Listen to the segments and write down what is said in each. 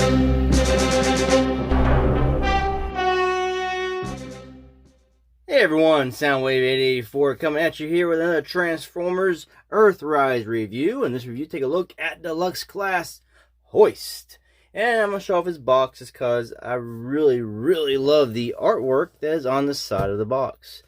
Hey everyone, Soundwave884 coming at you here with another Transformers Earthrise review. In this review, take a look at Deluxe Class Hoist. And I'm going to show off his box just because I really love the artwork that is on the side of the box.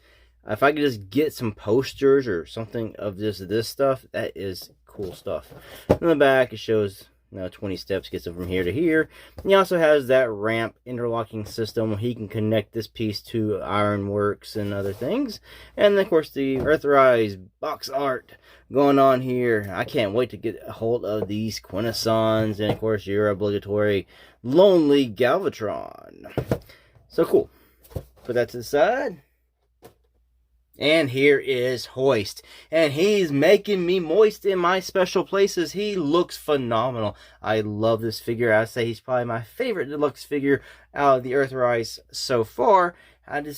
If I could just get some posters or something of this stuff, that is cool stuff. In the back, it shows 20 steps, gets it from here to here. And he also has that ramp interlocking system where he can connect this piece to ironworks and other things. And of course the Earthrise box art going on here. I can't wait to get a hold of these Quintessons, and of course your obligatory Lonely Galvatron. So cool. Put that to the side. And here is Hoist. And he's making me moist in my special places. He looks phenomenal. I love this figure. I say he's probably my favorite deluxe figure out of the Earthrise so far.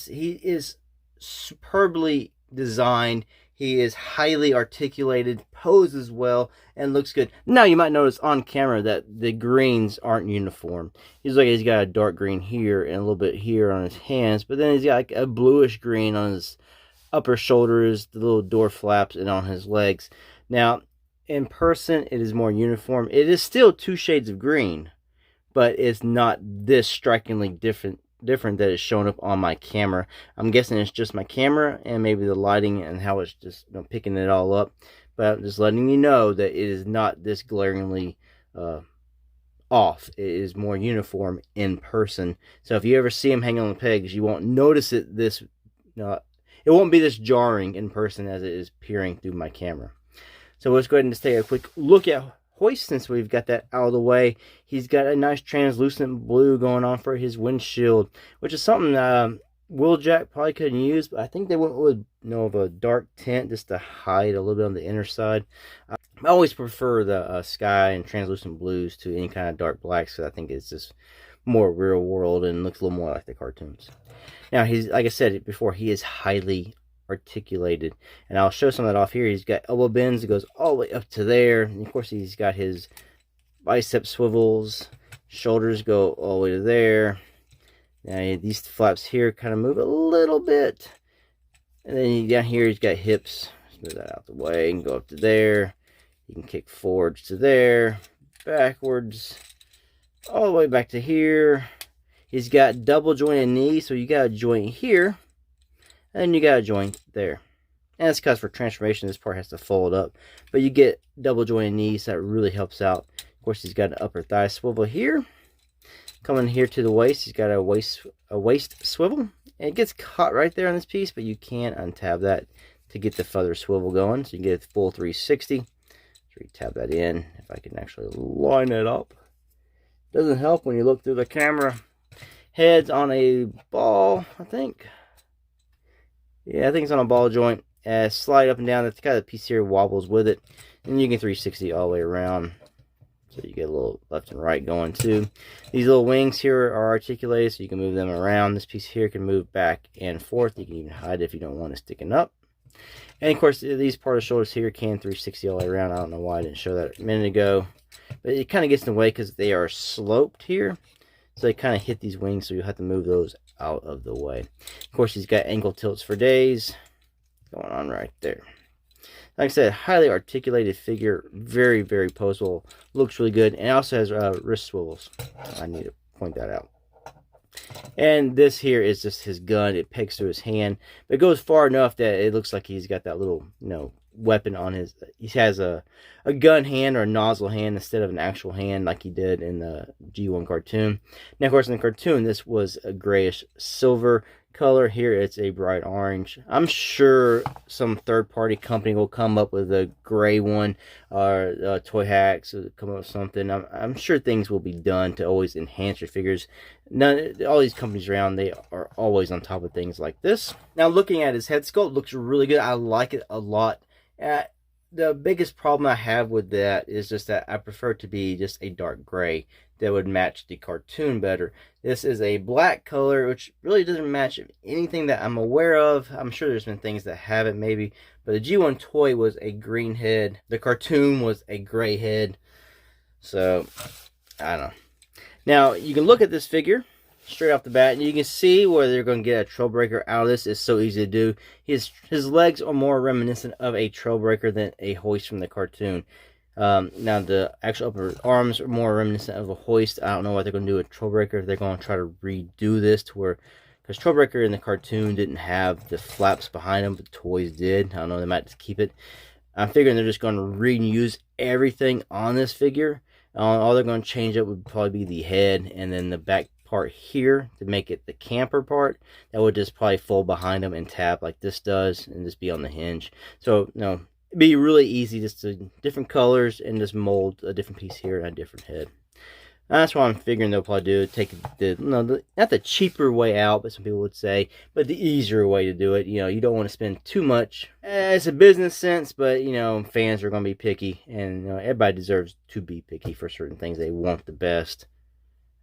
He is superbly designed. He is highly articulated, poses well, and looks good. Now you might notice on camera that the greens aren't uniform. He's got a dark green here and a little bit here on his hands, but then he's got like a bluish green on his upper shoulders, the little door flaps, and on his legs. Now, in person, it is more uniform. It is still 2 shades of green, but it's not this strikingly different that is showing up on my camera. I'm guessing it's just my camera and maybe the lighting and how it's just picking it all up. But I'm just letting you know that it is not this glaringly off. It is more uniform in person. So if you ever see him hanging on the pegs, you won't notice it it won't be this jarring in person as it is peering through my camera. So let's go ahead and just take a quick look at Hoist since we've got that out of the way. He's got a nice translucent blue going on for his windshield, which is something Wheeljack probably couldn't use, but I think they went with of a dark tint just to hide a little bit on the inner side. I always prefer the sky and translucent blues to any kind of dark blacks because I think it's just more real world and looks a little more like the cartoons. Now, he's, like I said before, he is highly articulated. And I'll show some of that off here. He's got elbow bends that goes all the way up to there. And of course, he's got his bicep swivels. Shoulders go all the way to there. Now, these flaps here kind of move a little bit. And then down here, he's got hips. Let's move that out the way and go up to there. You can kick forwards to there, backwards, all the way back to here. He's got double jointed knees, so you got a joint here, and you got a joint there. And it's because for transformation, this part has to fold up. But you get double jointed knees, so that really helps out. Of course, he's got an upper thigh swivel here. Coming here to the waist, he's got a waist swivel. And it gets caught right there on this piece, but you can untab that to get the further swivel going. So you can get a full 360. So you tab that in, if I can actually line it up. Doesn't help when you look through the camera. Head's on a ball, I think. Yeah, I think it's on a ball joint. Slide up and down. That's kind of the piece here wobbles with it. And you can 360 all the way around. So you get a little left and right going too. These little wings here are articulated, so you can move them around. This piece here can move back and forth. You can even hide it if you don't want it sticking up. And of course, these part of the shoulders here can 360 all the way around. I don't know why I didn't show that a minute ago. But it kind of gets in the way because they are sloped here. So they kind of hit these wings, so you'll have to move those out of the way. Of course, he's got ankle tilts for days going on right there. Like I said, highly articulated figure, very poseable, looks really good, and also has wrist swivels. I need to point that out. And this here is just his gun. It pegs through his hand, but it goes far enough that it looks like he's got that little, weapon on his. He has a gun hand or a nozzle hand instead of an actual hand like he did in the G1 cartoon. Now, of course, in the cartoon, this was a grayish silver color. Here, it's a bright orange. I'm sure some third-party company will come up with a gray one, or Toy Hacks will come up with something. I'm sure things will be done to always enhance your figures. All these companies around, they are always on top of things like this. Now, looking at his head sculpt, looks really good. I like it a lot. The biggest problem I have with that is just that I prefer it to be just a dark gray that would match the cartoon better. This is a black color, which really doesn't match anything that I'm aware of. I'm sure there's been things that haven't, maybe, but the G1 toy was a green head. The cartoon was a gray head. So, I don't know. Now, you can look at this figure straight off the bat, and you can see where they're going to get a trailbreaker out of this. It's so easy to do. His legs are more reminiscent of a trailbreaker than a Hoist from the cartoon. Now, the actual upper arms are more reminiscent of a Hoist. I don't know what they're going to do with trailbreaker. If they're going to try to redo this to where, because trailbreaker in the cartoon didn't have the flaps behind them, but toys did. I don't know, they might just keep it. I'm figuring they're just going to reuse everything on this figure. All they're going to change up would probably be the head and then the back part here to make it the camper part. That would just probably fold behind them and tab like this does and just be on the hinge. So, no, it'd be really easy just to different colors and just mold a different piece here and a different head. That's what I'm figuring they'll probably do. Take not the cheaper way out, but some people would say, but the easier way to do it. You know, you don't want to spend too much. It's a business sense, but you know, fans are going to be picky, and you know, everybody deserves to be picky for certain things. They want the best.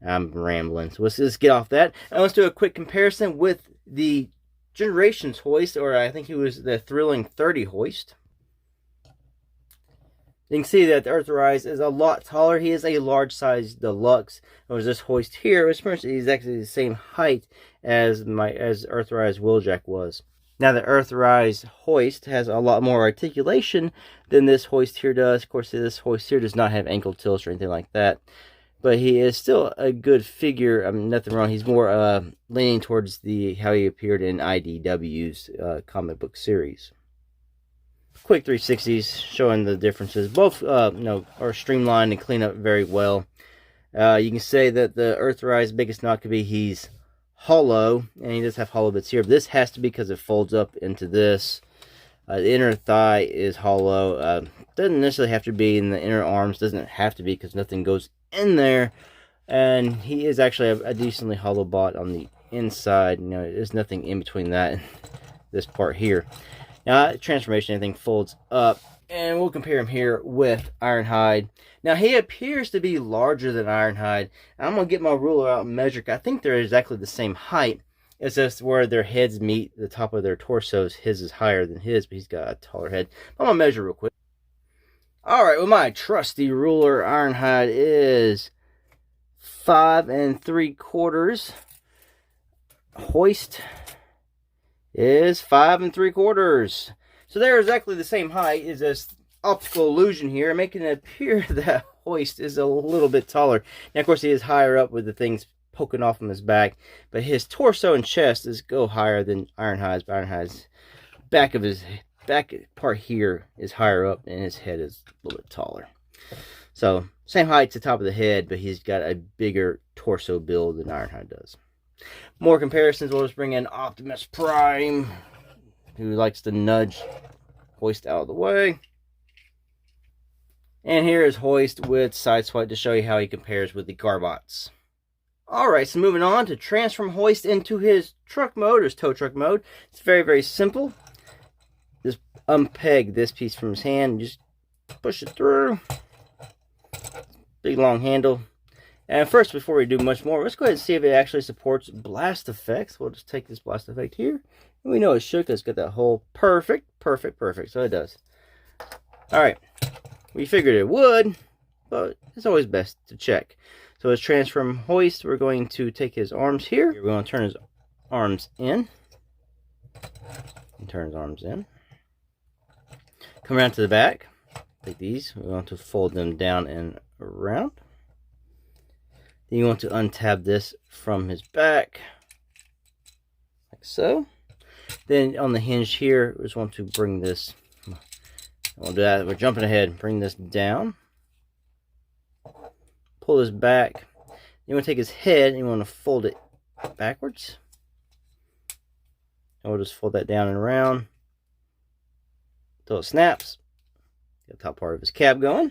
I'm rambling, so let's just get off that. And let's do a quick comparison with the Generations Hoist, or I think it was the Thrilling 30 Hoist. You can see that the Earthrise is a lot taller. He is a large size deluxe. Whereas this Hoist here is pretty much exactly the same height as Earthrise Wheeljack was. Now the Earthrise Hoist has a lot more articulation than this Hoist here does. Of course, this Hoist here does not have ankle tilts or anything like that. But he is still a good figure. I mean, nothing wrong. He's more leaning towards how he appeared in IDW's comic book series. Quick 360s showing the differences. Both are streamlined and clean up very well. You can say that the Earthrise biggest knock could be he's hollow, and he does have hollow bits here. But this has to be because it folds up into this. The inner thigh is hollow. Doesn't necessarily have to be, in the inner arms doesn't have to be because nothing goes in there. And he is actually a decently hollow bot on the inside. You know, there's nothing in between that and this part here. Now, transformation, everything folds up, and we'll compare him here with Ironhide. Now, he appears to be larger than Ironhide. I'm going to get my ruler out and measure. I think they're exactly the same height. It's just where their heads meet, the top of their torsos. His is higher than his, but he's got a taller head. I'm going to measure real quick. All right, well, my trusty ruler, Ironhide, is 5 3/4. Hoist is 5 3/4. So they're exactly the same height. Is this optical illusion here, making it appear that Hoist is a little bit taller. Now, of course, he is higher up with the things poking off from his back, but his torso and chest go higher than Ironhide's. But Ironhide's back part here is higher up, and his head is a little bit taller. So same height to the top of the head, but he's got a bigger torso build than Ironhide does. More comparisons. We'll just bring in Optimus Prime, who likes to nudge Hoist out of the way. And here is Hoist with Sideswipe to show you how he compares with the Garbots. Alright, so moving on to transform Hoist into his truck mode, or his tow truck mode. It's very, very simple. Just unpeg this piece from his hand, just push it through. Big long handle. And first, before we do much more, let's go ahead and see if it actually supports blast effects. We'll just take this blast effect here. And we know it should, because it's got that hole. Perfect. So it does. Alright. We figured it would, but it's always best to check. So let's transform Hoist. We're going to take his arms here. We're going to turn his arms in. And turn his arms in. Come around to the back. Take these. We want to fold them down and around. Then you want to untab this from his back, like so. Then on the hinge here, we just want to bring this, we'll do that, we're jumping ahead, bring this down. Pull this back. You want to take his head and you want to fold it backwards. And we'll just fold that down and around until it snaps. Get the top part of his cab going.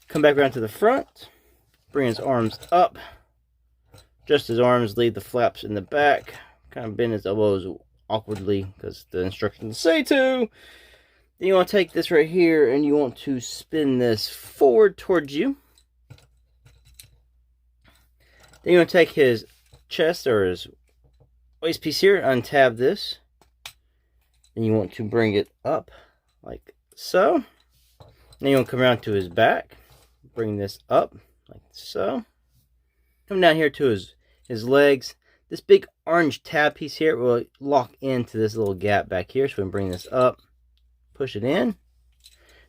Come back around to the front. Bring his arms up. Just his arms, leave the flaps in the back. Kind of bend his elbows awkwardly because the instructions say to. Then you want to take this right here and you want to spin this forward towards you. Then you want to take his chest or his waist piece here, untab this. Then you want to bring it up like so. Then you want to come around to his back, bring this up like so. Come down here to his legs. This big orange tab piece here will lock into this little gap back here. So we can bring this up, push it in.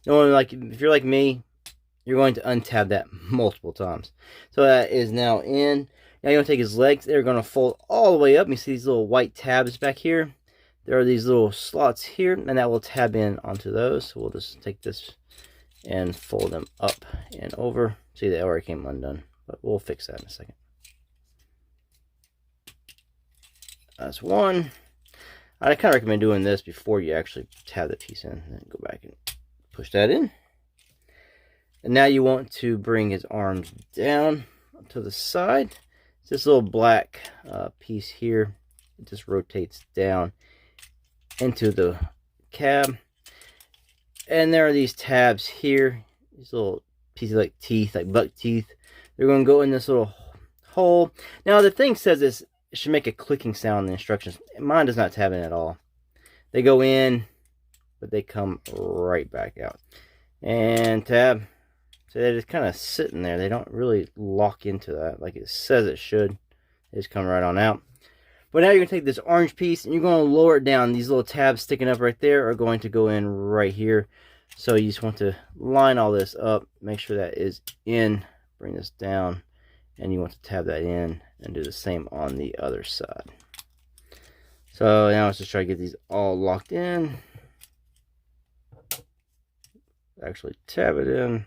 Normally, like if you're like me, you're going to untab that multiple times. So that is now in. Now you're going to take his legs. They're going to fold all the way up. You see these little white tabs back here. There are these little slots here, and that will tab in onto those. So we'll just take this and fold them up and over. See, they already came undone, but we'll fix that in a second. That's one. I kind of recommend doing this before you actually tab the piece in. And then go back and push that in. And now you want to bring his arms down to the side. It's this little black piece here. It just rotates down into the cab. And there are these tabs here. These little pieces like teeth, like buck teeth. They're going to go in this little hole. Now the thing says this, it should make a clicking sound in the instructions. Mine does not tab in at all. They go in, but they come right back out. And tab. So they're just kind of sitting there. They don't really lock into that like it says it should. They just come right on out. But now you're going to take this orange piece and you're going to lower it down. These little tabs sticking up right there are going to go in right here. So you just want to line all this up. Make sure that is in. Bring this down. And you want to tab that in and do the same on the other side. So now let's just try to get these all locked in. Actually tab it in.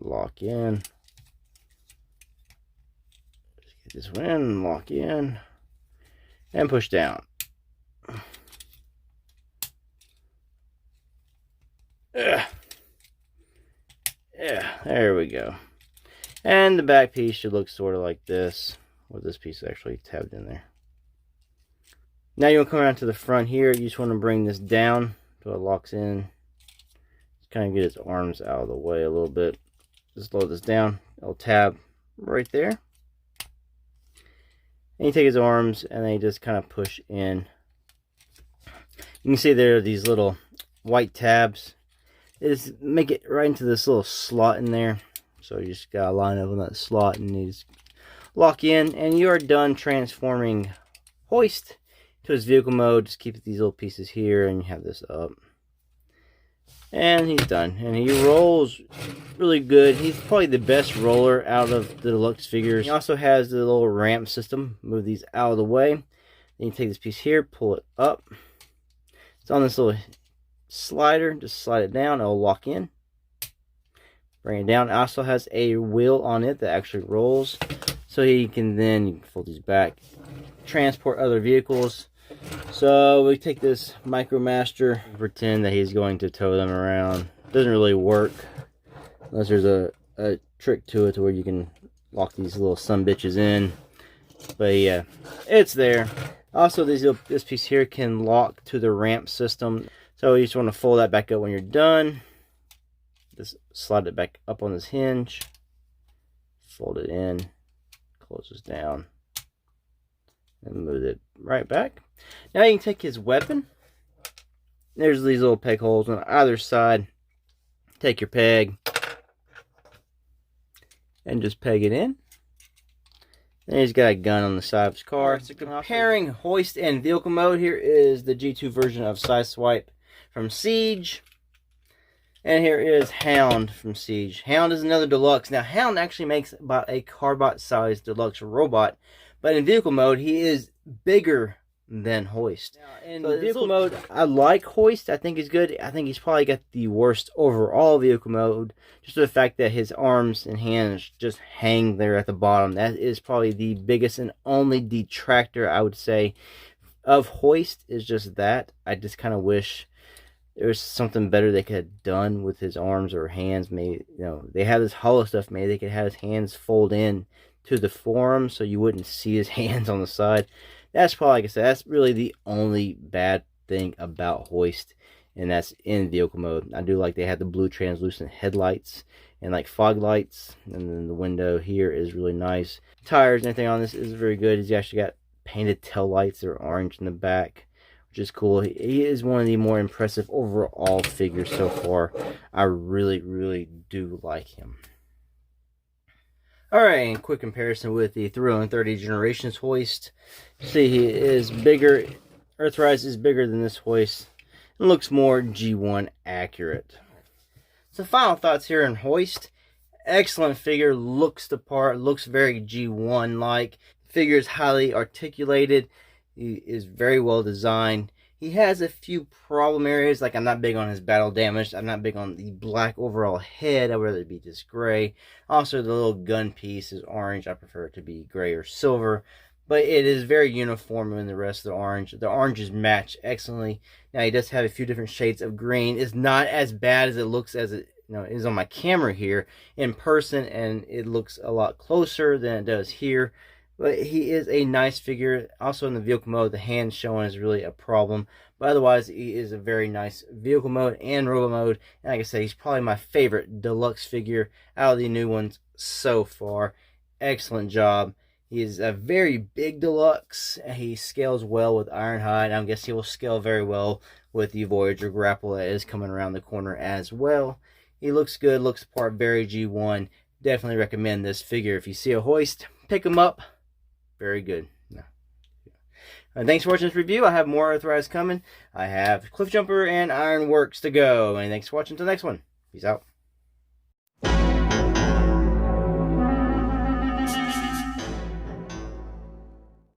Lock in. Just get this one in, lock in, and push down. Yeah, there we go. And the back piece should look sort of like this, with this piece actually tabbed in there. Now you want to come around to the front here. You just want to bring this down so it locks in. Just kind of get its arms out of the way a little bit. Just load this down. It'll tab right there. And you take his arms and then you just kind of push in. You can see there are these little white tabs. Just make it right into this little slot in there. So you just gotta line up on that slot and you just lock in, and you are done transforming Hoist to his vehicle mode. Just keep these little pieces here and you have this up. And he's done. And he rolls really good. He's probably the best roller out of the deluxe figures. He also has the little ramp system. Move these out of the way. Then you take this piece here, pull it up. It's on this little slider. Just slide it down. It'll lock in. Bring it down. It also has a wheel on it that actually rolls. So you can fold these back. Transport other vehicles. So we take this MicroMaster, pretend that he's going to tow them around. Doesn't really work unless there's a trick to it to where you can lock these little sumbitches in. But yeah, it's there. Also, this piece here can lock to the ramp system. So you just want to fold that back up when you're done. Just slide it back up on this hinge. Fold it in. Closes down. And move it right back. Now you can take his weapon. There's these little peg holes on either side. Take your peg and just peg it in. And he's got a gun on the side of his car. So comparing Hoist and vehicle mode, here is the G2 version of Sideswipe from Siege. And here is Hound from Siege. Hound is another deluxe. Now Hound actually makes about a carbot sized deluxe robot. But in vehicle mode, he is bigger than Hoist. Now, in vehicle mode, I like Hoist. I think he's good. I think he's probably got the worst overall vehicle mode. Just the fact that his arms and hands just hang there at the bottom. That is probably the biggest and only detractor, I would say, of Hoist, is just that. I just kind of wish there was something better they could have done with his arms or hands. Maybe, they have this hollow stuff. Maybe they could have his hands fold in to the forearm so you wouldn't see his hands on the side. That's probably, like I said, that's really the only bad thing about Hoist, and that's in vehicle mode. I do like they have the blue translucent headlights and like fog lights, and then the window here is really nice. Tires and everything on this is very good. He's actually got painted tail lights. They're orange in the back which is cool. He is one of the more impressive overall figures so far. I really do like him. Alright, and quick comparison with the 330 Generations Hoist. See, he is bigger. Earthrise is bigger than this Hoist. It looks more G1 accurate. So final thoughts here on Hoist. Excellent figure, looks the part, looks very G1 like. Figure is highly articulated. He is very well designed. He has a few problem areas, like I'm not big on his battle damage. I'm not big on the black overall head. I'd rather it be just gray. Also, the little gun piece is orange. I prefer it to be gray or silver. But it is very uniform in the rest of the orange. The oranges match excellently. Now, he does have a few different shades of green. It's not as bad as it looks as it is on my camera here in person, and it looks a lot closer than it does here. But he is a nice figure. Also in the vehicle mode, the hand showing is really a problem. But otherwise, he is a very nice vehicle mode and robo mode. And like I said, he's probably my favorite deluxe figure out of the new ones so far. Excellent job. He is a very big deluxe. He scales well with Ironhide. I guess he will scale very well with the Voyager grapple that is coming around the corner as well. He looks good, looks the part, very G1. Definitely recommend this figure. If you see a Hoist, pick him up. Very good. Thanks for watching this review. I have more Earthrise coming. I have Cliff Jumper and Ironworks to go. And thanks for watching until the next one. Peace out.